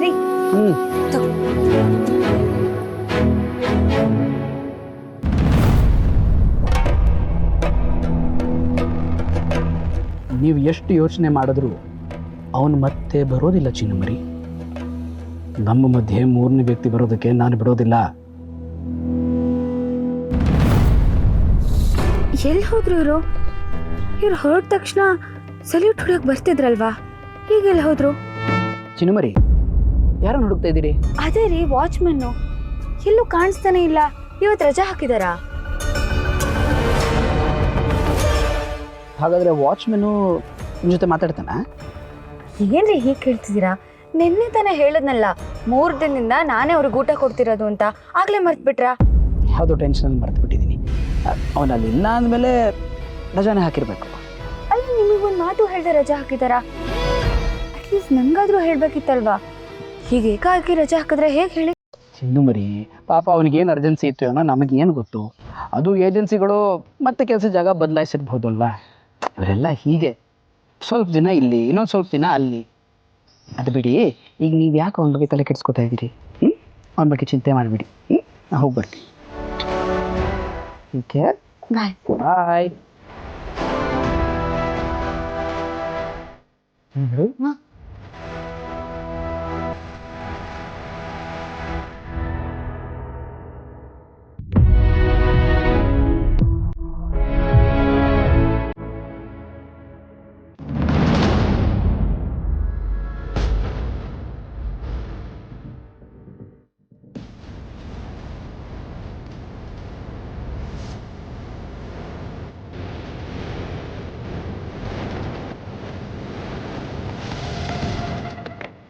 ರೀ ತಗೋ. ನೀವು ಎಷ್ಟು ಯೋಚನೆ ಮಾಡಿದ್ರು ಅವನು ಮತ್ತೆ ಬರೋದಿಲ್ಲ ಚಿನ್ನಮರಿ. ನಮ್ಮ ಮಧ್ಯೆ ಮೂರನೇ ವ್ಯಕ್ತಿ ಬರೋದಕ್ಕೆ ನಾನು ಬಿಡೋದಿಲ್ಲ. ಎಲ್ಲಿ ಹೋದ್ರು ಇವ್ರು ಹೊರಟ ತಕ್ಷಣ ಸಲ್ಯೂಟ್ ಹೊಡಕ್ ಬರ್ತಿದ್ರಲ್ವಾ, ಈಗ ಎಲ್ಲಿ ಹೋದ್ರು? ಚಿನ್ನಮರಿ, ಯಾರನ್ನು ಹುಡುಕ್ತಾ ಇದ್ದೀರಿ? ಅದೇ ರೀ, ವಾಚ್ಮನ್ನು ಎಲ್ಲೂ ಕಾಣಿಸ್ತಾನೆ ಇಲ್ಲ. ಇವತ್ತು ರಜಾ ಹಾಕಿದಾರಾ? ಹಾಗಾದ್ರೆ ವಾಚ್ಮೆನು ನಿಮ್ಮ ಜೊತೆ ಮಾತಾಡ್ತಾನ? ಏನ್ರಿ ಹೀಗೆ ಕೇಳ್ತಿದ್ದೀರಾ? ನಿನ್ನೆ ತಾನೇ ಹೇಳದ್ನಲ್ಲ 3 ದಿನದಿಂದ ನಾನೇ ಅವ್ರಿಗೆ ಊಟ ಕೊಡ್ತಿರೋದು ಅಂತ. ಆಗ್ಲೇ ಮರ್ತ್ಬಿಟ್ರಾ? ಯಾವುದೋ ಟೆನ್ಷನಲ್ಲಿ ಮರೆತು ಬಿಟ್ಟಿದ್ದೀನಿ. ಅವನಲ್ಲಿ ಇಲ್ಲ ಅಂದಮೇಲೆ ರಜಾನೆ ಹಾಕಿರ್ಬೇಕು. ಅಲ್ಲಿ ನಿಮಗೊಂದು ಮಾತು ಹೇಳ್ದೆ ರಜಾ ಹಾಕಿದಾರಾ? ಅಟ್ಲೀಸ್ಟ್ ನಂಗಾದ್ರೂ ಹೇಳ್ಬೇಕಿತ್ತಲ್ವಾ? ಹೀಗೆ ಏಕಾಏಕಿ ರಜಾ ಹಾಕಿದ್ರೆ ಹೇಗೆ ಹೇಳಿ? ಚಿನ್ನಮರಿ, ಪಾಪ ಅವನಿಗೇನು ಅರ್ಜೆನ್ಸಿ ಇತ್ತು ಅನ್ನೋ ನಮಗೇನು ಗೊತ್ತು. ಅದು ಏಜೆನ್ಸಿಗಳು ಮತ್ತೆ ಕೆಲಸ ಜಾಗ ಬದಲಾಯಿಸಿರ್ಬೋದಲ್ವಾ. ಅವರೆಲ್ಲ ಹೀಗೆ ಸ್ವಲ್ಪ ದಿನ ಇಲ್ಲಿ, ಇನ್ನೊಂದು ಸ್ವಲ್ಪ ದಿನ ಅಲ್ಲಿ. ಅದು ಬಿಡಿ, ಈಗ ನೀವು ಯಾಕೆ ಅವನ ಬಗ್ಗೆ ತಲೆ ಕೆಡಿಸ್ಕೊತಾ ಇದ್ದೀರಿ? ಅವನ ಬಗ್ಗೆ ಚಿಂತೆ ಮಾಡಿಬಿಡಿ. ನಾ ಹೋಗಿ ಬರ್ತೀನಿ. ಓಕೆ, ಬಾಯ್. ಬಾಯ್.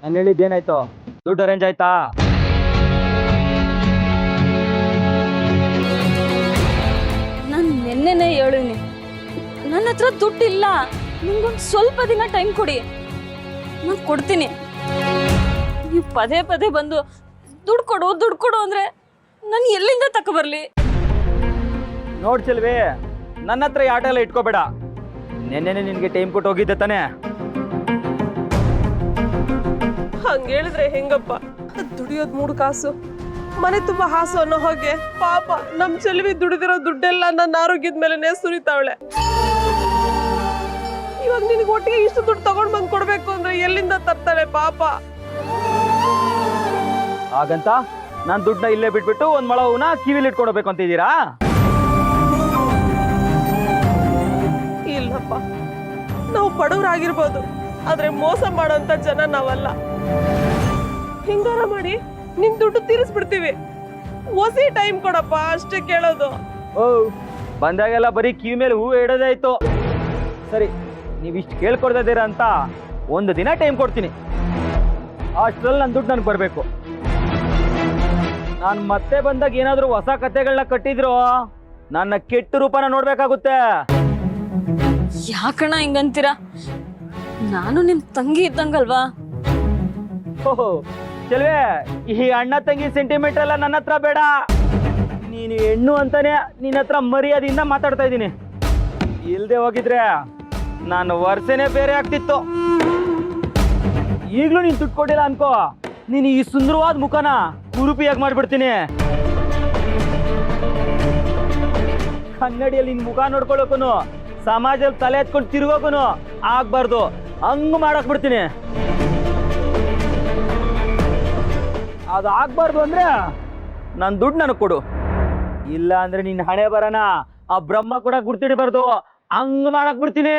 ನಾನು ಹೇಳಿದ್ದೇನಾಯ್ತು? ದುಡ್ಡು ಅರೇಂಜ್ ಆಯ್ತಾ? ನಾನು ನಿನ್ನೆನೇ ಹೇಳಿನಿ, ನನ್ನ ಹತ್ರ ದುಡ್ಡಿಲ್ಲ, ನಿಮ್ಗೊಂದು ಸ್ವಲ್ಪ ದಿನ ಟೈಮ್ ಕೊಡಿ, ನಾನು ಕೊಡ್ತೀನಿ. ನೀವು ಪದೇ ಪದೇ ಬಂದು ದುಡ್ಡು ಕೊಡು ಅಂದ್ರೆ ನಾನು ಎಲ್ಲಿಂದ ತಗೊಬರ್ಲಿ? ನೋಡ್ ಚೆಲ್ವಿ, ನನ್ನ ಹತ್ರ ಈ ಆಟ ಎಲ್ಲ ಇಟ್ಕೋಬೇಡ. ನೆನ್ನೆನೆ ನಿನ್ಗೆ ಟೈಮ್ ಕೊಟ್ಟು ಹೋಗಿದ್ದೆ ತಾನೇ. ಹಂಗ ಹೇಳಿದ್ರೆ ಹೆಂಗಪ್ಪ? ದುಡಿಯೋದ್ 3 ಕಾಸು, ಮನೆ ತುಂಬಾ ಹಾಸು ಅನ್ನೋ ಹಾಗೆ ಪಾಪ ನಮ್ ಚೆಲುವಿ ದುಡಿದಿರೋ ದುಡ್ಡೆಲ್ಲ ನನ್ನ ಆರೋಗ್ಯದ ಮೇಲೆ ಸುರಿತಾವಳೆ. ಇವಾಗ ನಿನಗೆ ಒಟ್ಟಿಗೆ ಇಷ್ಟು ದುಡ್ಡು ತಗೊಂಡ್ ಬಂದ್ ಕೊಡ್ಬೇಕು ಅಂದ್ರೆ ಎಲ್ಲಿಂದ ತರ್ತಾಳೆ ಪಾಪ? ಹಾಗಂತ ನಾನ್ ದುಡ್ಡನ್ನ ಇಲ್ಲೇ ಬಿಟ್ಬಿಟ್ಟು ಒಂದ್ ಮೊಳ ಹೂನ ಕಿವಿಲಿ ಇಟ್ಕೊಡ್ಬೇಕು ಅಂತಿದ್ದೀರಾ? ಇಲ್ಲಪ್ಪ, ನಾವು ಬಡವರಾಗಿರ್ಬೋದು, ಆದ್ರೆ ಮೋಸ ಮಾಡೋಂತ ಜನ ನಾವಲ್ಲ. ಹಿಂಗಾರ ಮಾಡಿ ನಿನ್ ದುಡ್ಡು ತೀರಿಸ್ಬಿಡ್ತೀವಿ. ಹೊಸಿ ಟೈಮ್ ಕೊಡಪ್ಪ, ಅಷ್ಟೇ ಕೇಳೋದು. ಓ, ಬಂದಾಗೆಲ್ಲ ಬರೀ ಕಿವಿ ಮೇಲೆ ಹೂ ಇಡೋದೇ ಆಯ್ತು. ಸರಿ, ನೀವಿಷ್ಟು ಕೇಳ್ಕೊಡ್ದಿದ್ದೀರಾ ಅಂತ 1 ದಿನ ಟೈಮ್ ಕೊಡ್ತೀನಿ. ಅಷ್ಟರಲ್ಲಿ ನನ್ನ ದುಡ್ಡು ನನಗೆ ಬರಬೇಕು. ನಾನು ಮತ್ತೆ ಬಂದಾಗ ಏನಾದರೂ ಹೊಸ ಕತೆಗಳನ್ನ ಕಟ್ಟಿದ್ರು ನನ್ನ ಕೆಟ್ಟ ರೂಪನ ನೋಡ್ಬೇಕಾಗುತ್ತೆ. ಯಾಕಣ್ಣ ಹಿಂಗಂತೀರಾ? ನಾನು ನಿಮ್ ತಂಗಿ ಇದ್ದಂಗಲ್ವಾ? ಓಹೋ ಚೆಲ್ವೆ, ಈ ಅಣ್ಣ ತಂಗಿ ಸೆಂಟಿಮೆಂಟ್ ಎಲ್ಲ ನನ್ನ ಹತ್ರ ಬೇಡ. ನೀನು ಹೆಣ್ಣು ಅಂತಾನೆ ನಿನ್ನ ಹತ್ರ ಮರ್ಯಾದೆಯಿಂದ ಮಾತಾಡ್ತಾ ಇದ್ದೀನಿ. ಇಲ್ದೆ ಹೋಗಿದ್ರೆ ನಾನು ವರ್ಷನೇ ಬೇರೆ ಆಗ್ತಿತ್ತು. ಈಗಲೂ ನೀನು ದುಡ್ಡು ಕೊಟ್ಟಿಲ್ಲ ಅನ್ಕೋ, ನೀನು ಈ ಸುಂದರವಾದ ಮುಖನ ಕುರುಪಿಯಾಗಿ ಮಾಡ್ಬಿಡ್ತೀನಿ. ಕನ್ನಡಿಯಲ್ಲಿ ನಿನ್ ಮುಖ ನೋಡ್ಕೊಳ್ಳೋಕನು, ಸಮಾಜದಲ್ಲಿ ತಲೆ ಎತ್ಕೊಂಡು ತಿರುಗೋಕನು ಆಗ್ಬಾರ್ದು, ಹಂಗ ಮಾಡಕ್ ಬಿಡ್ತೀನಿ. ಅದು ಆಗ್ಬಾರ್ದು ಅಂದ್ರೆ ನನ್ನ ದುಡ್ಡು ನನಗೆ ಕೊಡು, ಇಲ್ಲ ಅಂದ್ರೆ ನಿನ್ನ ಹಣೆ ಬರನ ಆ ಬ್ರಹ್ಮ ಕೂಡ ಗುರ್ತಿಡಬಾರ್ದು, ಹಂಗ ಮಾಡಕ್ ಬಿಡ್ತೀನಿ.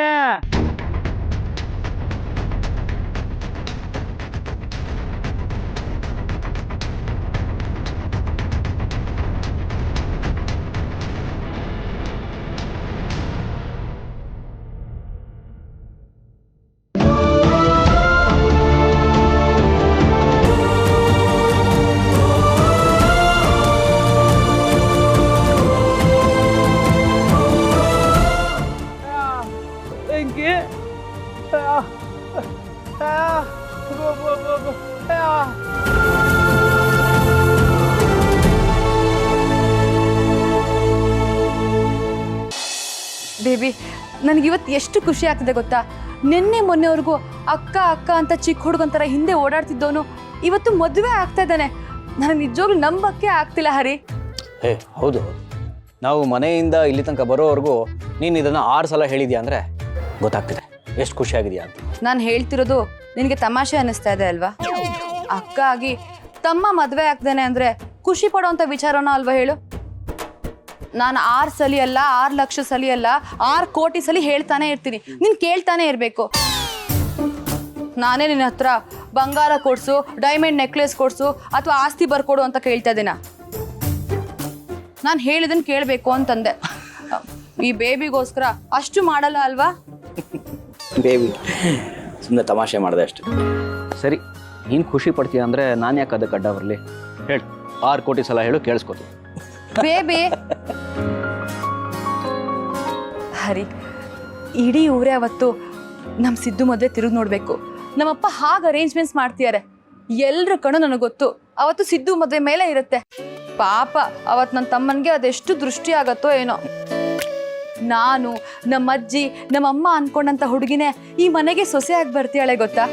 ಬೇಬಿ, ನನಗಿವತ್ತು ಎಷ್ಟು ಖುಷಿ ಆಗ್ತಿದೆ ಗೊತ್ತಾ? ನಿನ್ನೆ ಮೊನ್ನೆವರೆಗೂ ಅಕ್ಕ ಅಕ್ಕ ಅಂತ ಚಿಕ್ಕ ಹುಡುಗಂತರ ಹಿಂದೆ ಓಡಾಡ್ತಿದ್ದವನು ಇವತ್ತು ಮದುವೆ ಆಗ್ತಾ ಇದ್ದಾನೆ. ನನಗೆ ನಿಜವಾಗ್ಲೂ ನಂಬಕ್ಕೆ ಆಗ್ತಿಲ್ಲ ಹರಿ. ಹೇ ಹೌದು, ನಾವು ಮನೆಯಿಂದ ಇಲ್ಲಿ ತನಕ ಬರೋವರೆಗೂ ನೀನು ಇದನ್ನು 6 ಸಲ ಹೇಳಿದ್ಯಾ ಅಂದರೆ ಗೊತ್ತಾಗ್ತಿದೆ ಎಷ್ಟು ಖುಷಿಯಾಗಿದೆಯಾ ಅಂತ. ನಾನು ಹೇಳ್ತಿರೋದು ನಿನಗೆ ತಮಾಷೆ ಅನ್ನಿಸ್ತಾ ಇದೆ ಅಲ್ವಾ? ಅಕ್ಕ ಆಗಿ ತಮ್ಮ ಮದುವೆ ಆಗ್ತಾನೆ ಅಂದ್ರೆ ಖುಷಿ ಪಡೋಂಥ ವಿಚಾರನ ಅಲ್ವಾ ಹೇಳು? ನಾನು 6 ಸಲ ಅಲ್ಲ, 6 ಲಕ್ಷ ಸಲ ಅಲ್ಲ, 6 ಕೋಟಿ ಸಲ ಹೇಳ್ತಾನೆ ಇರ್ತೀನಿ, ನೀನು ಕೇಳ್ತಾನೆ ಇರಬೇಕು. ನಾನೇ ನಿನ್ನ ಹತ್ರ ಬಂಗಾರ ಕೊಡ್ಸು, ಡೈಮಂಡ್ ನೆಕ್ಲೆಸ್ ಕೊಡ್ಸು ಅಥವಾ ಆಸ್ತಿ ಬರ್ಕೊಡು ಅಂತ ಕೇಳ್ತಾ ಇದ್ದೀನ? ನಾನು ಹೇಳಿದನ್ನು ಕೇಳಬೇಕು ಅಂತಂದೆ. ಈ ಬೇಬಿಗೋಸ್ಕರ ಅಷ್ಟು ಮಾಡಲ್ಲ ಅಲ್ವಾ? ಬೇಬಿ ಸುಮ್ಮನೆ ತಮಾಷೆ ಮಾಡಿದೆ ಅಷ್ಟೆ. ಸರಿ, ನೀನು ಖುಷಿ ಪಡ್ತೀಯ ಅಂದರೆ ನಾನು ಯಾಕೆ ಅದಕ್ಕೆ ಅಡ್ಡ ಬರಲಿ? ಹೇಳು, 6 ಕೋಟಿ ಸಲ ಹೇಳು, ಕೇಳಿಸ್ಕೊತೀನಿ. ಬೇಬಿ ಹರಿ, ಇಡೀ ಊರೇ ಅವತ್ತು ನಮ್ಮ ಸಿದ್ದು ಮದುವೆ ತಿರುಗಿ ನೋಡ್ಬೇಕು. ನಮ್ಮಪ್ಪ ಹಾಗೆ ಅರೇಂಜ್ಮೆಂಟ್ಸ್ ಮಾಡ್ತಿದ್ದಾರೆ. ಎಲ್ರ ಕಣ್ಣು ನನಗೆ ಗೊತ್ತು ಅವತ್ತು ಸಿದ್ದು ಮದುವೆ ಮೇಲೆ ಇರುತ್ತೆ. ಪಾಪ ಅವತ್ತು ನನ್ನ ತಮ್ಮನಿಗೆ ಅದೆಷ್ಟು ದೃಷ್ಟಿ ಆಗತ್ತೋ ಏನೋ. ನಾನು, ನಮ್ಮ ಅಜ್ಜಿ, ನಮ್ಮಮ್ಮ ಅನ್ಕೊಂಡಂತ ಹುಡುಗಿನೇ ಈ ಮನೆಗೆ ಸೊಸೆಯಾಗಿ ಬರ್ತೀಯಾಳೆ ಗೊತ್ತಾ?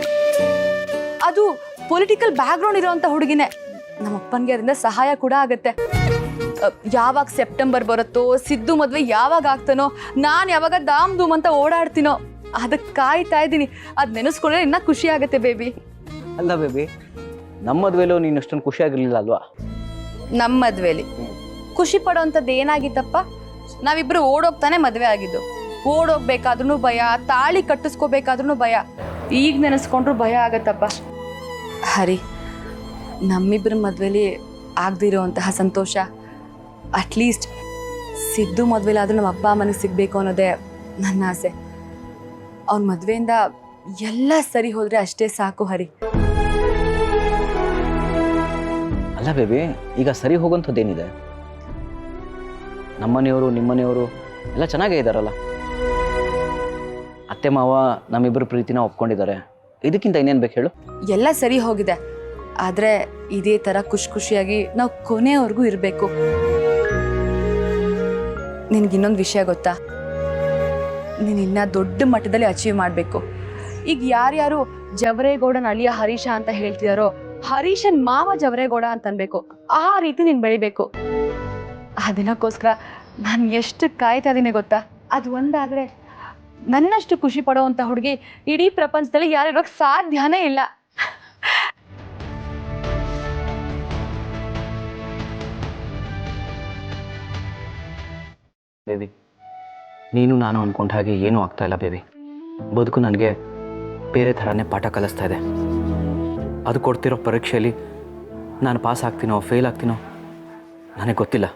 ಅದು ಪೊಲಿಟಿಕಲ್ ಬ್ಯಾಕ್ಗ್ರೌಂಡ್ ಇರೋಂಥ ಹುಡುಗಿನೇ. ನಮ್ಮಪ್ಪನಿಗೆ ಅದರಿಂದ ಸಹಾಯ ಕೂಡ ಆಗುತ್ತೆ. ಯಾವಾಗ ಸೆಪ್ಟೆಂಬರ್ ಬರುತ್ತೋ, ಸಿದ್ದು ಮದುವೆ ಯಾವಾಗ ಆಗ್ತಾನೋ, ನಾನು ಯಾವಾಗ ದಾಮ್ ಧೂಮ್ ಅಂತ ಓಡಾಡ್ತೀನೋ ಅದಕ್ಕೆ ಕಾಯ್ತಾ ಇದ್ದೀನಿ. ಅದು ನೆನೆಸ್ಕೊಂಡ್ರೆ ಇನ್ನೂ ಖುಷಿ ಆಗುತ್ತೆ ಬೇಬಿ. ಅಲ್ಲ ಬೇಬಿ, ನಮ್ಮ ಮದುವೆಲೂ ನೀನು ಅಷ್ಟೊಂದು ಖುಷಿಯಾಗಿರ್ಲಿಲ್ಲ ಅಲ್ವಾ? ನಮ್ಮ ಮದುವೆಲಿ ಖುಷಿ ಪಡೋಂಥದ್ದು ಏನಾಗಿತ್ತಪ್ಪ? ನಾವಿಬ್ರು ಓಡೋಗ್ತಾನೆ ಮದುವೆ ಆಗಿದ್ದು. ಓಡೋಗ್ಬೇಕಾದ್ರೂ ಭಯ, ತಾಳಿ ಕಟ್ಟಿಸ್ಕೋಬೇಕಾದ್ರೂ ಭಯ. ಈಗ ನೆನೆಸ್ಕೊಂಡ್ರು ಭಯ ಆಗತ್ತಪ್ಪ. ಹರಿ, ನಮ್ಮಿಬ್ಬರ ಮದುವೆಲಿ ಆಗದಿರೋಂತಹ ಸಂತೋಷ ಅಟ್ಲೀಸ್ಟ್ ಸಿದ್ದು ಮದುವೆಲಾದ್ರೂ ನಮ್ಮ ಅಪ್ಪ ಅಮ್ಮನಿಗೆ ಸಿಗಬೇಕು ಅನ್ನೋದೇ ನನ್ನ ಆಸೆ. ಅವ್ನ ಮದುವೆಯಿಂದ ಎಲ್ಲ ಸರಿ ಹೋದರೆ ಅಷ್ಟೇ ಸಾಕು ಹರಿ. ಅಲ್ಲ ಬೇಬಿ, ಈಗ ಸರಿ ಹೋಗೋಂಥದ್ದೇನಿದೆ? ನಮ್ಮನೆಯವರು ನಿಮ್ಮನೆಯವರು ಎಲ್ಲ ಚೆನ್ನಾಗೇ ಇದ್ದಾರಲ್ಲ. ಅತ್ತೆ ಮಾವ ನಮ್ಮಿಬ್ಬರು ಪ್ರೀತಿನ ಒಪ್ಕೊಂಡಿದ್ದಾರೆ. ಇದಕ್ಕಿಂತ ಇನ್ನೇನು ಬೇಕು ಹೇಳು? ಎಲ್ಲ ಸರಿ ಹೋಗಿದೆ, ಆದರೆ ಇದೇ ಥರ ಖುಷಿ ಖುಷಿಯಾಗಿ ನಾವು ಕೊನೆಯವರೆಗೂ ಇರಬೇಕು. ನಿನ್ಗಿನ್ನೊಂದು ವಿಷಯ ಗೊತ್ತಾ? ನೀನು ಇನ್ನೂ ದೊಡ್ಡ ಮಟ್ಟದಲ್ಲಿ ಅಚೀವ್ ಮಾಡಬೇಕು. ಈಗ ಯಾರ್ಯಾರು ಜವರೇಗೌಡನ ಅಳಿಯ ಹರೀಶ ಅಂತ ಹೇಳ್ತಿದಾರೋ, ಹರೀಶನ್ ಮಾವ ಜವರೇಗೌಡ ಅಂತ ಅನ್ಬೇಕು. ಆ ರೀತಿ ನೀನು ಬೆಳಿಬೇಕು. ಆ ದಿನಕ್ಕೋಸ್ಕರ ನಾನು ಎಷ್ಟು ಕಾಯ್ತಾ ಇದ್ದೀನಿ ಗೊತ್ತಾ? ಅದು ಒಂದಾದರೆ ನನ್ನಷ್ಟು ಖುಷಿ ಪಡೋವಂಥ ಹುಡುಗಿ ಇಡೀ ಪ್ರಪಂಚದಲ್ಲಿ ಯಾರಿರೋಕ್ಕೆ ಸಾಧ್ಯನೇ ಇಲ್ಲ. ಬೇಬಿ, ನೀನು ನಾನು ಅಂದ್ಕೊಂಡ ಹಾಗೆ ಏನೂ ಆಗ್ತಾ ಇಲ್ಲ ಬೇಬಿ. ಬದುಕು ನನಗೆ ಬೇರೆ ಥರನೇ ಪಾಠ ಕಲಿಸ್ತಾ ಇದೆ. ಅದು ಕೊಡ್ತಿರೋ ಪರೀಕ್ಷೆಯಲ್ಲಿ ನಾನು ಪಾಸ್ ಆಗ್ತೀನೋ ಫೇಲ್ ಆಗ್ತೀನೋ ನನಗೆ ಗೊತ್ತಿಲ್ಲ.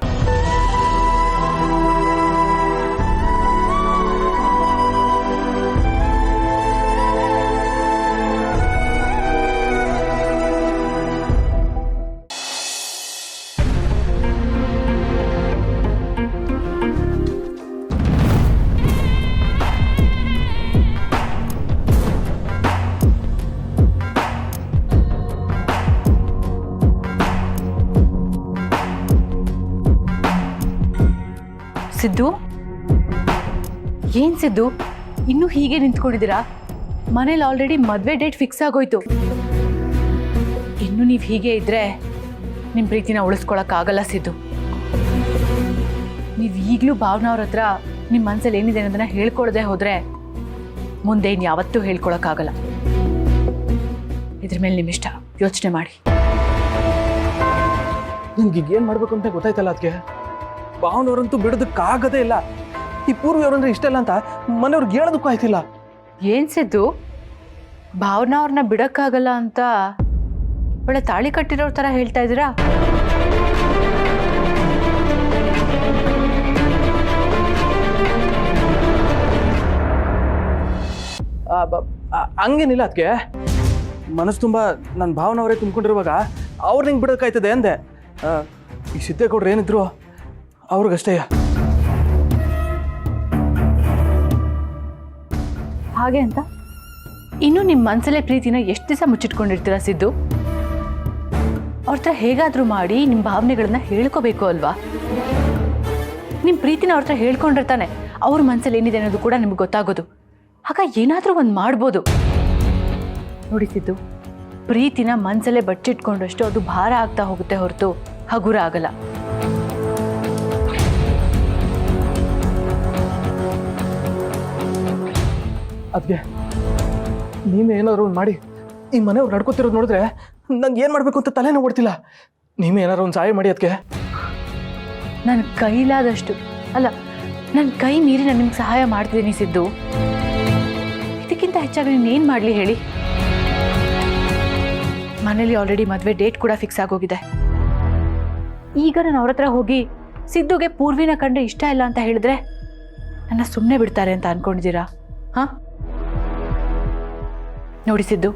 ಸಿದ್ದು, ಏನ್ ಸಿದ್ದು ಇನ್ನೂ ಹೀಗೆ ನಿಂತ್ಕೊಂಡಿದ್ದೀರಾ? ಮನೇಲಿ ಆಲ್ರೆಡಿ ಮದುವೆ ಡೇಟ್ ಫಿಕ್ಸ್ ಆಗೋಯ್ತು. ಇನ್ನು ನೀವು ಹೀಗೆ ಇದ್ರೆ ನಿಮ್ಮ ಪ್ರೀತಿನ ಉಳಿಸ್ಕೊಳಕ್ಕಾಗಲ್ಲ ಸಿದ್ದು. ನೀವು ಈಗಲೂ ಭಾವನಾ ಅವ್ರ ಹತ್ರ ನಿಮ್ಮ ಮನಸ್ಸಲ್ಲಿ ಏನಿದೆ ಅನ್ನೋದನ್ನ ಹೇಳ್ಕೊಳ್ದೆ ಹೋದ್ರೆ ಮುಂದೆ ಇನ್ಯಾವತ್ತೂ ಹೇಳ್ಕೊಳಕ್ಕಾಗಲ್ಲ. ಇದ್ರ ಮೇಲೆ ನಿಮ್ಮಿಷ್ಟ, ಯೋಚನೆ ಮಾಡಿ. ನಿನ್ಗೆ ಏನು ಮಾಡಬೇಕು ಅಂತ ಗೊತ್ತಾಯ್ತಲ್ಲ ಅದಕ್ಕೆ. ಭಾವನವ್ರಂತೂ ಬಿಡೋದಕ್ಕಾಗದೇ ಇಲ್ಲ. ಈ ಪೂರ್ವಿಯವ್ರಂದ್ರೆ ಇಷ್ಟ ಇಲ್ಲ ಅಂತ ಮನೆಯವ್ರಿಗೆ ಹೇಳೋದಕ್ಕೂ ಆಯ್ತಿಲ್ಲ. ಏನ್ ಸಿದ್ದು, ಭಾವನಾ ಅವ್ರನ್ನ ಬಿಡಕ್ಕಾಗಲ್ಲ ಅಂತ ಒಳ್ಳೆ ತಾಳಿ ಕಟ್ಟಿರೋರ್ ಥರ ಹೇಳ್ತಾ ಇದ್ದೀರಾ? ಹಂಗೇನಿಲ್ಲ ಅದಕ್ಕೆ. ಮನಸ್ಸು ತುಂಬ ನನ್ನ ಭಾವನವರೇ ತುಂಬ್ಕೊಂಡಿರುವಾಗ ಅವ್ರು ನಿಂಗೆ ಬಿಡೋಕ್ಕಾಯ್ತದೆ ಅಂದೆ. ಈ ಸಿದ್ದೇಗೌಡ್ರು ಏನಿದ್ರು ಅವ್ರಿಗಷ್ಟೇ. ಹಾಗೆ ಅಂತ ಇನ್ನು ನಿಮ್ಮ ಮನಸ್ಸಲ್ಲೇ ಪ್ರೀತಿನ ಎಷ್ಟು ದಿವಸ ಮುಚ್ಚಿಟ್ಕೊಂಡಿರ್ತೀರಾ ಸಿದ್ದು? ಅವ್ರ ಹತ್ರ ಹೇಗಾದರೂ ಮಾಡಿ ನಿಮ್ಮ ಭಾವನೆಗಳನ್ನ ಹೇಳ್ಕೋಬೇಕು ಅಲ್ವಾ? ನಿಮ್ಮ ಪ್ರೀತಿನ ಅವ್ರ ಹತ್ರ ಹೇಳ್ಕೊಂಡಿರ್ತಾನೆ ಅವ್ರ ಮನಸ್ಸಲ್ಲಿ ಏನಿದೆ ಅನ್ನೋದು ಕೂಡ ನಿಮ್ಗೆ ಗೊತ್ತಾಗೋದು. ಆಗ ಏನಾದರೂ ಒಂದು ಮಾಡ್ಬೋದು. ನೋಡಿ ಸಿದ್ದು, ಪ್ರೀತಿನ ಮನಸ್ಸಲ್ಲೇ ಬಚ್ಚಿಟ್ಕೊಂಡಷ್ಟು ಅದು ಭಾರ ಆಗ್ತಾ ಹೋಗುತ್ತೆ ಹೊರತು ಹಗುರ ಆಗಲ್ಲ. ಅದಕ್ಕೆ ನೀವೇನಾದ್ರು ಒಂದು ಮಾಡಿ ಈ ಮನೆಯವ್ರು ನಡ್ಕೋತಿರೋದು ನೋಡಿದ್ರೆ ನಂಗೆ ಏನು ಮಾಡಬೇಕು ಅಂತ ತಲೆನೂ ಓಡ್ತಿಲ್ಲ. ನೀವೇ ಏನಾದ್ರು ಒಂದು ಸಹಾಯ ಮಾಡಿ ಅದಕ್ಕೆ. ನನ್ನ ಕೈಲಾದಷ್ಟು ಅಲ್ಲ, ನನ್ನ ಕೈ ಮೀರಿ ನಾನು ನಿಮ್ಗೆ ಸಹಾಯ ಮಾಡ್ತಿದ್ದೀನಿ ಸಿದ್ದು. ಇದಕ್ಕಿಂತ ಹೆಚ್ಚಾಗಿ ನೀನೇನು ಮಾಡಲಿ ಹೇಳಿ? ಮನೇಲಿ ಆಲ್ರೆಡಿ ಮದುವೆ ಡೇಟ್ ಕೂಡ ಫಿಕ್ಸ್ ಆಗೋಗಿದೆ. ಈಗ ನಾನು ಅವ್ರ ಹತ್ರ ಹೋಗಿ ಸಿದ್ದುಗೆ ಪೂರ್ವಿನ ಕಂಡ್ರೆ ಇಷ್ಟ ಇಲ್ಲ ಅಂತ ಹೇಳಿದ್ರೆ ನನ್ನ ಸುಮ್ಮನೆ ಬಿಡ್ತಾರೆ ಅಂತ ಅನ್ಕೊಂಡಿದ್ದೀರಾ? ಹಾಂ, ನೋಡಿ ಸಿದ್ದು,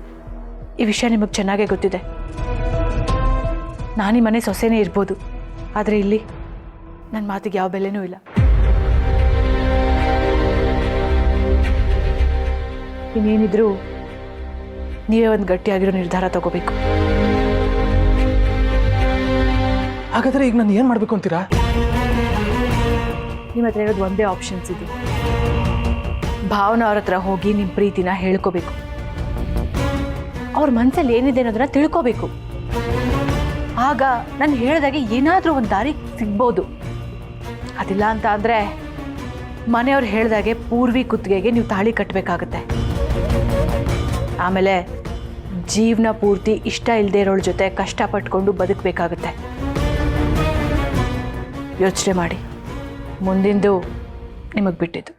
ಈ ವಿಷಯ ನಿಮಗೆ ಚೆನ್ನಾಗೇ ಗೊತ್ತಿದೆ. ನಾನೀ ಮನೆ ಸೊಸೆನೇ ಇರ್ಬೋದು, ಆದರೆ ಇಲ್ಲಿ ನನ್ನ ಮಾತಿಗೆ ಯಾವ ಬೆಲೆನೂ ಇಲ್ಲ. ಇನ್ನೇನಿದ್ರು ನೀವೇ ಒಂದು ಗಟ್ಟಿಯಾಗಿರೋ ನಿರ್ಧಾರ ತಗೋಬೇಕು. ಹಾಗಾದ್ರೆ ಈಗ ನಾನು ಏನು ಮಾಡಬೇಕು ಅಂತೀರಾ? ನಿಮ್ಮ ಹತ್ರ ಇರೋದು ಒಂದೇ ಆಪ್ಷನ್ಸ್ ಇದು. ಭಾವನಾ ಅವ್ರ ಹತ್ರ ಹೋಗಿ ನಿಮ್ಮ ಪ್ರೀತಿನ ಹೇಳ್ಕೋಬೇಕು. ಅವ್ರ ಮನಸ್ಸಲ್ಲಿ ಏನಿದೆ ಅನ್ನೋದನ್ನ ತಿಳ್ಕೋಬೇಕು. ಆಗ ನಾನು ಹೇಳಿದಾಗೆ ಏನಾದರೂ ಒಂದು ದಾರಿ ಸಿಗ್ಬೋದು. ಅದಿಲ್ಲ ಅಂತ ಅಂದರೆ ಮನೆಯವ್ರು ಹೇಳಿದಾಗೆ ಪೂರ್ವಿ ಕುತ್ತಿಗೆಗೆ ನೀವು ತಾಳಿ ಕಟ್ಟಬೇಕಾಗತ್ತೆ. ಆಮೇಲೆ ಜೀವನ ಪೂರ್ತಿ ಇಷ್ಟ ಇಲ್ಲದೆ ಇರೋಳ ಜೊತೆ ಕಷ್ಟಪಟ್ಕೊಂಡು ಬದುಕಬೇಕಾಗತ್ತೆ. ಯೋಚನೆ ಮಾಡಿ, ಮುಂದಿಂದು ನಿಮಗೆ ಬಿಟ್ಟಿದ್ದು.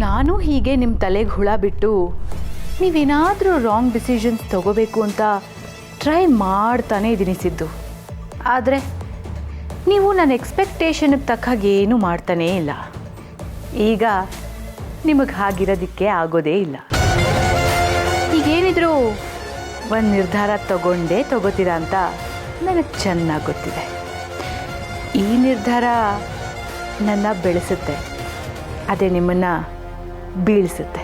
ನಾನು ಹೀಗೆ ನಿಮ್ಮ ತಲೆಗೆ ಹುಳ ಬಿಟ್ಟು ನೀವೇನಾದರೂ ರಾಂಗ್ ಡಿಸಿಷನ್ಸ್ ತಗೋಬೇಕು ಅಂತ ಟ್ರೈ ಮಾಡ್ತಾನೆ ಇದ್ದೀನಿ ಸಿದ್ದು. ಆದರೆ ನೀವು ನನ್ನ ಎಕ್ಸ್ಪೆಕ್ಟೇಷನ್ಗೆ ತಕ್ಕ ಹಾಗೆ ಏನೂ ಮಾಡ್ತಾನೇ ಇಲ್ಲ. ಈಗ ನಿಮಗೆ ಹಾಗಿರೋದಕ್ಕೆ ಆಗೋದೇ ಇಲ್ಲ. ಈಗೇನಿದ್ರು ಒಂದು ನಿರ್ಧಾರ ತಗೋತೀರಾ ಅಂತ ನನಗೆ ಚೆನ್ನಾಗಿ ಗೊತ್ತಿದೆ. ಈ ನಿರ್ಧಾರ ನನ್ನ ಬೆಳೆಸುತ್ತೆ, ಅದೇ ನಿಮ್ಮನ್ನು ಬೀಳಿಸುತ್ತೆ.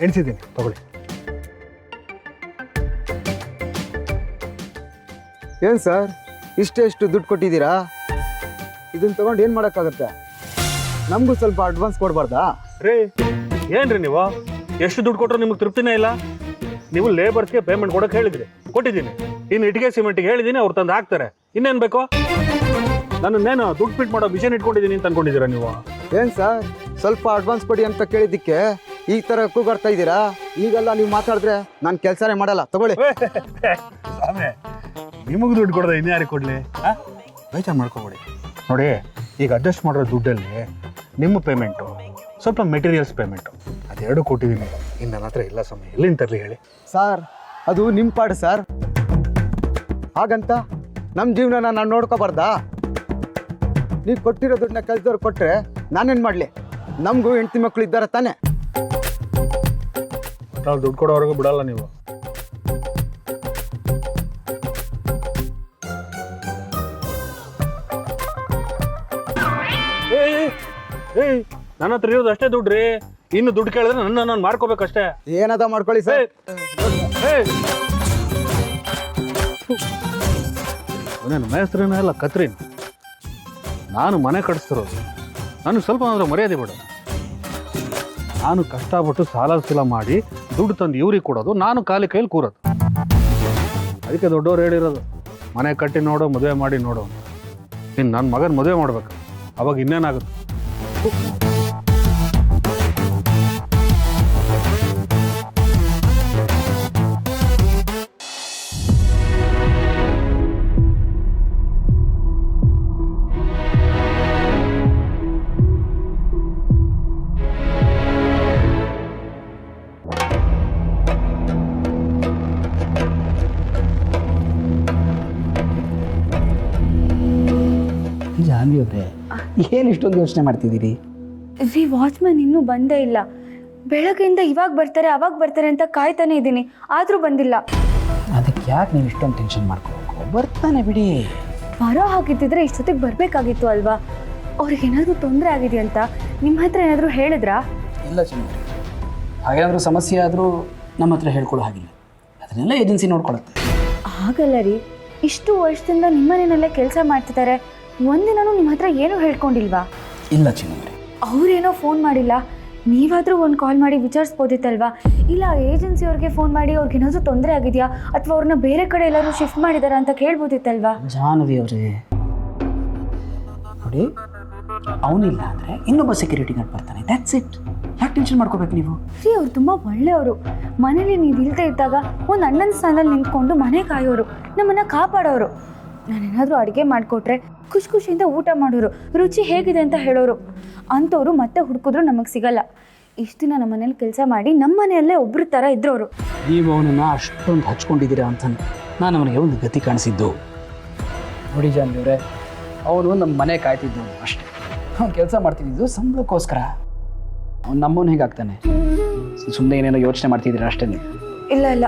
ಎಣಿಸಿದ್ದೀನಿ, ತಗೊಳ್ಳಿ. ಏನು ಸರ್, ಇಷ್ಟು ದುಡ್ಡು ಕೊಟ್ಟಿದ್ದೀರಾ? ಇದನ್ನ ತಗೊಂಡು ಏನು ಮಾಡೋಕ್ಕಾಗತ್ತೆ? ನಮಗೂ ಸ್ವಲ್ಪ ಅಡ್ವಾನ್ಸ್ ಕೊಡಬಾರ್ದಾ? ರೀ, ಏನ್ರಿ ನೀವು ಎಷ್ಟು ದುಡ್ಡು ಕೊಟ್ಟರು ನಿಮ್ಗೆ ತೃಪ್ತಿನೇ ಇಲ್ಲ? ನೀವು ಲೇಬರ್ಸ್ಗೆ ಪೇಮೆಂಟ್ ಕೊಡೋಕೆ ಹೇಳಿದ್ರಿ, ಕೊಟ್ಟಿದ್ದೀನಿ. ಇನ್ನು ಇಟ್ಟಿಗೆ ಸಿಮೆಂಟ್ಗೆ ಹೇಳಿದ್ದೀನಿ, ಅವ್ರು ತಂದು ಹಾಕ್ತಾರೆ. ಇನ್ನೇನು ಬೇಕು? ನನ್ನನ್ನೇನು ದುಡ್ಡು ಫಿಟ್ ಮಾಡೋ ಮಿಷನ್ ಇಟ್ಕೊಂಡಿದ್ದೀನಿ ಅಂತ ಅನ್ಕೊಂಡಿದ್ದೀರಾ ನೀವು? ಏನು ಸರ್, ಸ್ವಲ್ಪ ಅಡ್ವಾನ್ಸ್ ಕೊಡಿ ಅಂತ ಕೇಳಿದ್ದಕ್ಕೆ ಈ ಥರ ಕೂಗಾಡ್ತಾ ಇದ್ದೀರಾ? ಈಗೆಲ್ಲ ನೀವು ಮಾತಾಡಿದ್ರೆ ನಾನು ಕೆಲಸನೇ ಮಾಡಲ್ಲ. ತಗೊಳ್ಳಿ. ಸ್ವಾಮಿ, ನಿಮಗೆ ದುಡ್ಡು ಕೊಡೋದು ಇನ್ಯಾರಿಗೆ ಕೊಡಲಿ? ಬೇಜಾರು ಮಾಡ್ಕೊಬೇಡಿ. ನೋಡಿ, ಈಗ ಅಡ್ಜಸ್ಟ್ ಮಾಡಿರೋ ದುಡ್ಡಲ್ಲಿ ನಿಮ್ಮ ಪೇಮೆಂಟು, ಸ್ವಲ್ಪ ಮೆಟೀರಿಯಲ್ಸ್ ಪೇಮೆಂಟು, ಅದೆರಡು ಕೊಟ್ಟಿದ್ದೀನಿ. ಇನ್ನು ನನ್ನ ಹತ್ರ ಇಲ್ಲ ಸಮಯ, ಎಲ್ಲಿಂದ ತರಲಿ ಹೇಳಿ? ಸರ್, ಅದು ನಿಮ್ಮ ಪಾಡು ಸರ್. ಹಾಗಂತ ನಮ್ಮ ಜೀವನನ ನಾನು ನೋಡ್ಕೋಬಾರ್ದಾ? ನೀವು ಕೊಟ್ಟಿರೋ ದುಡ್ಡನ್ನ ಕೆಲಸದವ್ರು ಕೊಟ್ಟರೆ ನಾನೇನು ಮಾಡಲಿ? ನಮಗೂ ಹೆಂಡತಿ ಮಕ್ಕಳು ಇದ್ದಾರೆ ತಾನೇ? ನಾವು ದುಡ್ಡು ಕೊಡೋವರೆಗೂ ಬಿಡಲ್ಲ ನೀವು. ಏಯ್, ನನ್ನ ಹತ್ರ ಇರೋದು ಅಷ್ಟೇ ದುಡ್ಡು ರೀ. ಇನ್ನು ದುಡ್ಡು ಕೇಳಿದ್ರೆ ನಾನು ಮಾಡ್ಕೋಬೇಕಷ್ಟೇ. ಏನದ ಮಾಡ್ಕೊಳ್ಳಿ ಸರ್. ಅವನೇನು ಮೇಸ್ತ್ರಿನ ಇಲ್ಲ ಕತ್ರಿನ? ನಾನು ಮನೆ ಕಟ್ಸ್ತಿರೋದು. ನನಗೆ ಸ್ವಲ್ಪ ಅಂದ್ರೆ ಮರ್ಯಾದೆ ಬಿಡು. ನಾನು ಕಷ್ಟಪಟ್ಟು ಸಾಲ ಮಾಡಿ ದುಡ್ಡು ತಂದು ಇವ್ರಿಗೆ ಕೊಡೋದು, ನಾನು ಖಾಲಿ ಕೈಲಿ ಕೂರೋದು. ಅದಕ್ಕೆ ದೊಡ್ಡವ್ರು ಹೇಳಿರೋದು, ಮನೆ ಕಟ್ಟಿ ನೋಡು, ಮದುವೆ ಮಾಡಿ ನೋಡು. ಇನ್ನು ನನ್ನ ಮಗನ ಮದುವೆ ಮಾಡ್ಬೇಕು, ಅವಾಗ ಇನ್ನೇನಾಗುತ್ತೆ? ಜಾನ್ವಿ ಅವರೇ, ಏನು ಇಷ್ಟೊಂದು ಯೋಚನೆ ಮಾಡ್ತಿದ್ದೀರಿ? ರೀ ವಾಚ್ಮ್ಯಾನ್ ಇನ್ನೂ ಬಂದೇ ಇಲ್ಲ. ಬೆಳಗ್ಗೆಯಿಂದ ಇವಾಗ ಬರ್ತಾರೆ ಅಂತ ಕಾಯ್ತಾನೆ ಇದ್ದೀನಿ, ಆದರೂ ಬಂದಿಲ್ಲ. ಅದಕ್ಕೆ ಯಾಕೆ ನೀವು ಇಷ್ಟೊಂದು ಟೆನ್ಷನ್ ಮಾಡ್ಕೋಬೇಕು? ಬರ್ತಾನೆ ಬಿಡಿ. ಬರೋ ಹಾಗಿದ್ದಿದ್ರೆ ಇಷ್ಟೊತ್ತಿಗೆ ಬರಬೇಕಾಗಿತ್ತು ಅಲ್ವಾ? ಅವ್ರಿಗೇನಾದರೂ ತೊಂದರೆ ಆಗಿದೆ ಅಂತ ನಿಮ್ಮ ಹತ್ರ ಏನಾದರೂ ಹೇಳಿದ್ರಾ? ಇಲ್ಲ ಚಂದ್ರಿ, ಹಾಗೇನಾದರೂ ಸಮಸ್ಯೆ ಆದರೂ ನಮ್ಮ ಹತ್ರ ಹೇಳ್ಕೊಳ್ಳೋ ಹಾಗಿಲ್ಲ. ಅದನ್ನೆಲ್ಲ ಏಜೆನ್ಸಿ ನೋಡ್ಕೊಳುತ್ತೆ. ಹಾಗಲ್ಲ ರೀ, ಇಷ್ಟು ವರ್ಷದಿಂದ ನಿಮ್ಮನೇನಲ್ಲೇ ಕೆಲಸ ಮಾಡ್ತಿದ್ದಾರೆ, ಒಂದಿನೂ ನಿಮ್ಮ ಹತ್ರ ಏನೂ ಹೇಳ್ಕೊಂಡಿಲ್ವಾ? ಇಲ್ಲ ಚಿನ್ನವ್ರೆ, ಅವ್ರೇನೋ ಫೋನ್ ಮಾಡಿಲ್ಲ, ನೀವಾದರೂ ಒಂದು ಕಾಲ್ ಮಾಡಿ ವಿಚಾರಿಸ್ಬೋದಿತ್ತಲ್ವಾ? ಇಲ್ಲ ಏಜೆನ್ಸಿಯವ್ರಿಗೆ ಫೋನ್ ಮಾಡಿ ಅವ್ರಿಗೇನಾದರೂ ತೊಂದರೆ ಆಗಿದೆಯಾ ಅಥವಾ ಅವ್ರನ್ನ ಬೇರೆ ಕಡೆ ಎಲ್ಲರೂ ಶಿಫ್ಟ್ ಮಾಡಿದಾರಾ ಅಂತ ಕೇಳ್ಬೋದಿತ್ತಲ್ವಾ? ಜಾನ್ವಿ ಅವರೇ ನೋಡಿ, ಅವನಿಲ್ಲ ಅಂದರೆ ಇನ್ನೊಬ್ಬ ಸೆಕ್ಯೂರಿಟಿ ಗಾರ್ಡ್ ಬರ್ತಾನೆ, ದ್ಯಾಟ್ಸ್ ಇಟ್. ಯಾಕೆ ಟೆನ್ಷನ್ ಮಾಡ್ಕೋಬೇಕು ನೀವು? ರೀ ಅವ್ರು ತುಂಬ ಒಳ್ಳೆಯವರು. ಮನೇಲಿ ನೀವು ಇಲ್ಲದೆ ಇದ್ದಾಗ ಒಂದು ಅಣ್ಣನ ಸ್ಥಾನದಲ್ಲಿ ನಿಂತ್ಕೊಂಡು ಮನೆ ಕಾಯೋರು, ನಮ್ಮನ್ನು ಕಾಪಾಡೋರು. ನಾನೇನಾದರೂ ಅಡುಗೆ ಮಾಡಿಕೊಟ್ರೆ ಖುಷಿಯಿಂದ ಊಟ ಮಾಡೋರು, ರುಚಿ ಹೇಗಿದೆ ಅಂತ ಹೇಳೋರು. ಅಂಥವ್ರು ಮತ್ತೆ ಹುಡುಕಿದ್ರು ನಮಗೆ ಸಿಗಲ್ಲ. ಇಷ್ಟು ದಿನ ನಮ್ಮ ಮನೇಲಿ ಕೆಲಸ ಮಾಡಿ ನಮ್ಮ ಮನೆಯಲ್ಲೇ ಒಬ್ಬರ ಥರ ಇದ್ರವರು. ನೀವು ಅವನನ್ನು ಅಷ್ಟೊಂದು ಹಚ್ಕೊಂಡಿದ್ದೀರಾ ಅಂತ ನಾನು ಅವನಿಗೆ ಒಂದು ಗತಿ ಕಾಣಿಸಿದ್ದು. ನೋಡಿ ಜಾನ್ವಿ ಅವರೇ, ಅವನು ನಮ್ಮ ಮನೆ ಕಾಯ್ತಿದ್ದು ಅಷ್ಟೇ. ಅವ್ನು ಕೆಲಸ ಮಾಡ್ತಿದ್ದು ಸಂಬಳಕ್ಕೋಸ್ಕರ. ಅವ್ನು ನಮ್ಮವನು ಹೇಗಾಗ್ತಾನೆ? ಸುಮ್ಮನೆ ಏನೇನೋ ಯೋಚನೆ ಮಾಡ್ತಿದ್ದೀರಾ ಅಷ್ಟೇ ನೀವು. ಇಲ್ಲ,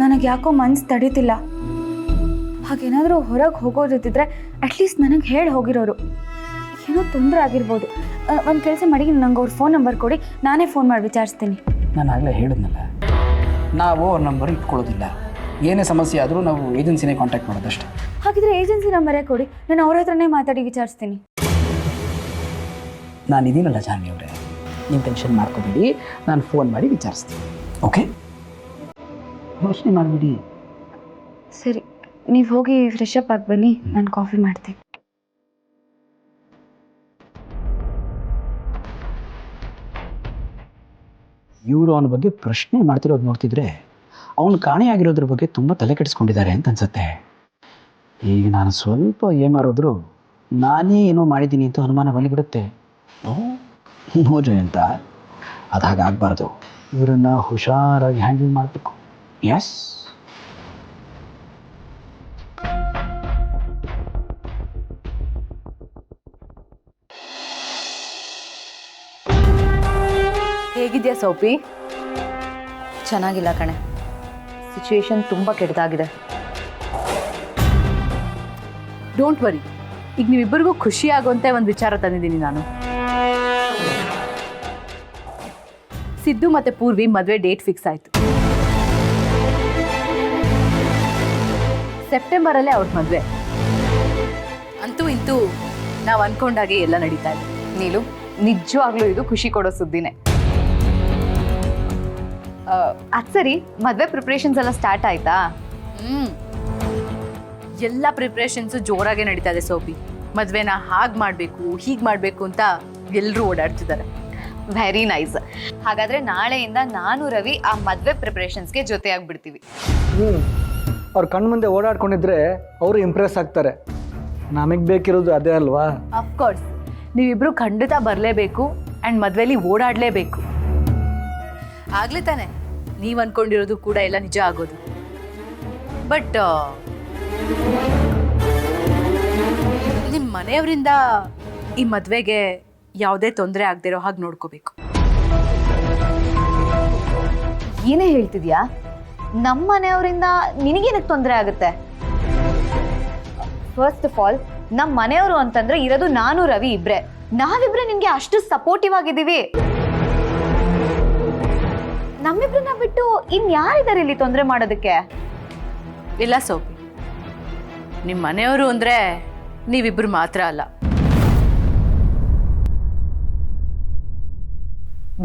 ನನಗೆ ಯಾಕೋ ಮನ್ಸು ತಡೀತಿಲ್ಲ. ಹಾಗೇನಾದರೂ ಹೊರಗೆ ಹೋಗೋದಿದ್ದರೆ ಅಟ್ಲೀಸ್ಟ್ ನನಗೆ ಹೇಳಿ ಹೋಗಿರೋರು. ಏನೋ ತೊಂದರೆ ಆಗಿರ್ಬೋದು. ಒಂದು ಕೆಲಸ ಮಾಡಿ, ನಂಗೆ ಅವ್ರ ಫೋನ್ ನಂಬರ್ ಕೊಡಿ, ನಾನೇ ಫೋನ್ ಮಾಡಿ ವಿಚಾರಿಸ್ತೀನಿ. ನಾನು ಆಗಲೇ ಹೇಳಿದ್ನಲ್ಲ, ನಾವು ಅವ್ರ ನಂಬರ್ ಇಟ್ಕೊಳ್ಳೋದಿಲ್ಲ. ಏನೇ ಸಮಸ್ಯೆ ಆದರೂ ನಾವು ಏಜೆನ್ಸಿನೇ ಕಾಂಟ್ಯಾಕ್ಟ್ ಮಾಡೋದಷ್ಟೇ. ಹಾಗಿದ್ರೆ ಏಜೆನ್ಸಿ ನಂಬರೇ ಕೊಡಿ, ನಾನು ಅವ್ರ ಹತ್ರನೇ ಮಾತಾಡಿ ವಿಚಾರಿಸ್ತೀನಿ. ನಾನು ಇದೀನಲ್ಲ ಜಾನ್ವಿ ಅವರೇ, ನೀವು ಟೆನ್ಷನ್ ಮಾಡ್ಕೋಬೇಡಿ, ನಾನು ಫೋನ್ ಮಾಡಿ ವಿಚಾರಿಸ್ತೀನಿ. ಓಕೆ, ಯೋಚನೆ ಮಾಡಿಬಿಡಿ. ಸರಿ, ನೀವು ಹೋಗಿ ಫ್ರೆಶ್ ಅಪ್ ಆಗಿ ಬನ್ನಿ, ನಾನು ಕಾಫಿ ಮಾಡ್ತೀನಿ. ಇವರು ಅವನ ಬಗ್ಗೆ ಪ್ರಶ್ನೆ ಮಾಡ್ತಿರೋದು ನೋಡ್ತಿದ್ರೆ ಅವನು ಕಾಣೆಯಾಗಿರೋದ್ರ ಬಗ್ಗೆ ತುಂಬ ತಲೆ ಕೆಡಿಸ್ಕೊಂಡಿದ್ದಾರೆ ಅಂತ ಅನ್ಸುತ್ತೆ. ಈಗ ನಾನು ಸ್ವಲ್ಪ ಏನಾರೋದ್ರು ನಾನೇ ಏನೋ ಮಾಡಿದ್ದೀನಿ ಅಂತ ಅನುಮಾನ ಬಂದುಬಿಡುತ್ತೆ. ನೋ ಜಯಂತ, ಅದು ಹಾಗಾಗಬಾರ್ದು. ಇವರನ್ನು ಹುಷಾರಾಗಿ ಹ್ಯಾಂಡಲ್ ಮಾಡಬೇಕು. ಎಸ್, ಹೇಗಿದೆಯಾ ಸೋಪಿ? ಚೆನ್ನಾಗಿಲ್ಲ ಕಣೆ, ಸಿಚುವೇಶನ್ ತುಂಬ ಕೆಟ್ಟದಾಗಿದೆ. ಡೋಂಟ್ ವರಿ, ಈಗ ನೀವಿಬ್ಬರಿಗೂ ಖುಷಿ ಆಗುವಂತೆ ಒಂದು ವಿಚಾರ ತಂದಿದ್ದೀನಿ ನಾನು. ಸಿದ್ದು ಮತ್ತೆ ಪೂರ್ವಿ ಮದುವೆ ಡೇಟ್ ಫಿಕ್ಸ್ ಆಯಿತು. ಸೆಪ್ಟೆಂಬರಲ್ಲೇ ಅವ್ರ ಮದುವೆ. ಅಂತೂ ಇಂತೂ ನಾವು ಅಂದ್ಕೊಂಡಾಗೆ ಎಲ್ಲ ನಡೀತಾ ಇದೆ. ನೀಲು, ನಿಜವಾಗ್ಲೂ ಇದು ಖುಷಿ ಕೊಡೋ ಸುದ್ದಿನೇ. ಅದು ಸರಿ, ಮದುವೆ ಪ್ರಿಪ್ರೇಷನ್ಸ್ ಎಲ್ಲ ಸ್ಟಾರ್ಟ್ ಆಯ್ತಾ? ಎಲ್ಲ ಪ್ರಿಪ್ರೇಷನ್ಸು ಜೋರಾಗೆ ನಡೀತಾ ಇದೆ ಸೋಪಿ. ಮದುವೆನ ಹಾಗೆ ಮಾಡಬೇಕು ಹೀಗೆ ಮಾಡಬೇಕು ಅಂತ ಎಲ್ಲರೂ ಓಡಾಡ್ತಿದ್ದಾರೆ. Very nice. ಹಾಗಾದ್ರೆ ನಾಳೆಯಿಂದ ನಾನು ರವಿ ಆ ಮದುವೆ ಪ್ರಿಪ್ರೇಷನ್ಸ್ಗೆ ಜೊತೆ ಆಗ್ಬಿಡ್ತೀವಿ. ಅವ್ರ ಕಣ್ಣು ಮುಂದೆ ಓಡಾಡ್ಕೊಂಡಿದ್ರೆ ಅವರು ಇಂಪ್ರೆಸ್ ಆಗ್ತಾರೆ. ನಮಗೆ ಬೇಕಿರೋದು ಅದೇ ಅಲ್ವಾ? ಅಫ್ಕೋರ್ಸ್, ನೀವಿಬ್ರು ಖಂಡಿತ ಬರಲೇಬೇಕು ಆ್ಯಂಡ್ ಮದುವೆಲಿ ಓಡಾಡಲೇಬೇಕು. ಆಗಲೇ ತಾನೆ ನೀವು ಅಂದ್ಕೊಂಡಿರೋದು ಕೂಡ ಎಲ್ಲ ನಿಜ ಆಗೋದು. ಬಟ್ ನಿಮ್ಮ ಮನೆಯವರಿಂದ ಈ ಮದುವೆಗೆ ಯಾವುದೇ ತೊಂದರೆ ಆಗದಿರೋ ಹಾಗೆ ನೋಡ್ಕೋಬೇಕು. ಏನೇ ಹೇಳ್ತಿದ್ಯಾ? ನಮ್ಮ ಮನೆಯವರಿಂದ ನಿನಗೇನಕ್ಕೆ ತೊಂದರೆ ಆಗುತ್ತೆ? ಫಸ್ಟ್ ಆಫ್ ಆಲ್, ನಮ್ಮ ಮನೆಯವರು ಅಂತಂದ್ರೆ ಇರೋದು ನಾನು ರವಿ ಇಬ್ರೆ. ನಾವಿಬ್ರೆ ನಿನ್ಗೆ ಅಷ್ಟು ಸಪೋರ್ಟಿವ್ ಆಗಿದ್ದೀವಿ. ನಮ್ಮಿಬ್ರನ್ನ ಬಿಟ್ಟು ಇನ್ಯಾರಿದ್ದಾರೆ ಇಲ್ಲಿ ತೊಂದರೆ ಮಾಡೋದಕ್ಕೆ? ಇಲ್ಲ ಸೋಪಿ, ನಿಮ್ಮ ಮನೆಯವರು ಅಂದರೆ ನೀವಿಬ್ರು ಮಾತ್ರ ಅಲ್ಲ.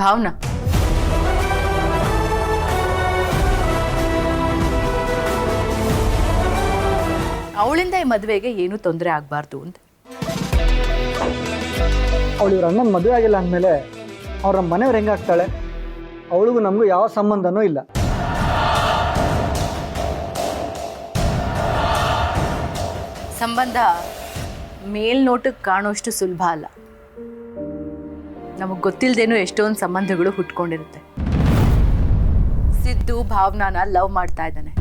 ಭಾವನಾ, ಅವಳಿಂದ ಈ ಮದುವೆಗೆ ಏನೂ ತೊಂದರೆ ಆಗಬಾರ್ದು ಅಂತ. ಅವಳು ಇವ್ರ ಅಣ್ಣನ ಮದುವೆ ಆಗಿಲ್ಲ ಅಂದಮೇಲೆ ಅವ್ರ ನಮ್ಮ ಮನೆಯವ್ರು ಹೆಂಗಾಗ್ತಾಳೆ? ಅವಳಿಗೂ ನಮಗೂ ಯಾವ ಸಂಬಂಧನೂ ಇಲ್ಲ. ಸಂಬಂಧ ಮೇಲ್ನೋಟಕ್ಕೆ ಕಾಣೋಷ್ಟು ಸುಲಭ ಅಲ್ಲ. ನಮಗೆ ಗೊತ್ತಿಲ್ಲದೇನೋ ಎಷ್ಟೊಂದು ಸಂಬಂಧಗಳು ಹುಟ್ಕೊಂಡಿರುತ್ತೆ. ಸಿದ್ದು ಭಾವನಾನ ಲವ್ ಮಾಡ್ತಾ ಇದ್ದಾನೆ.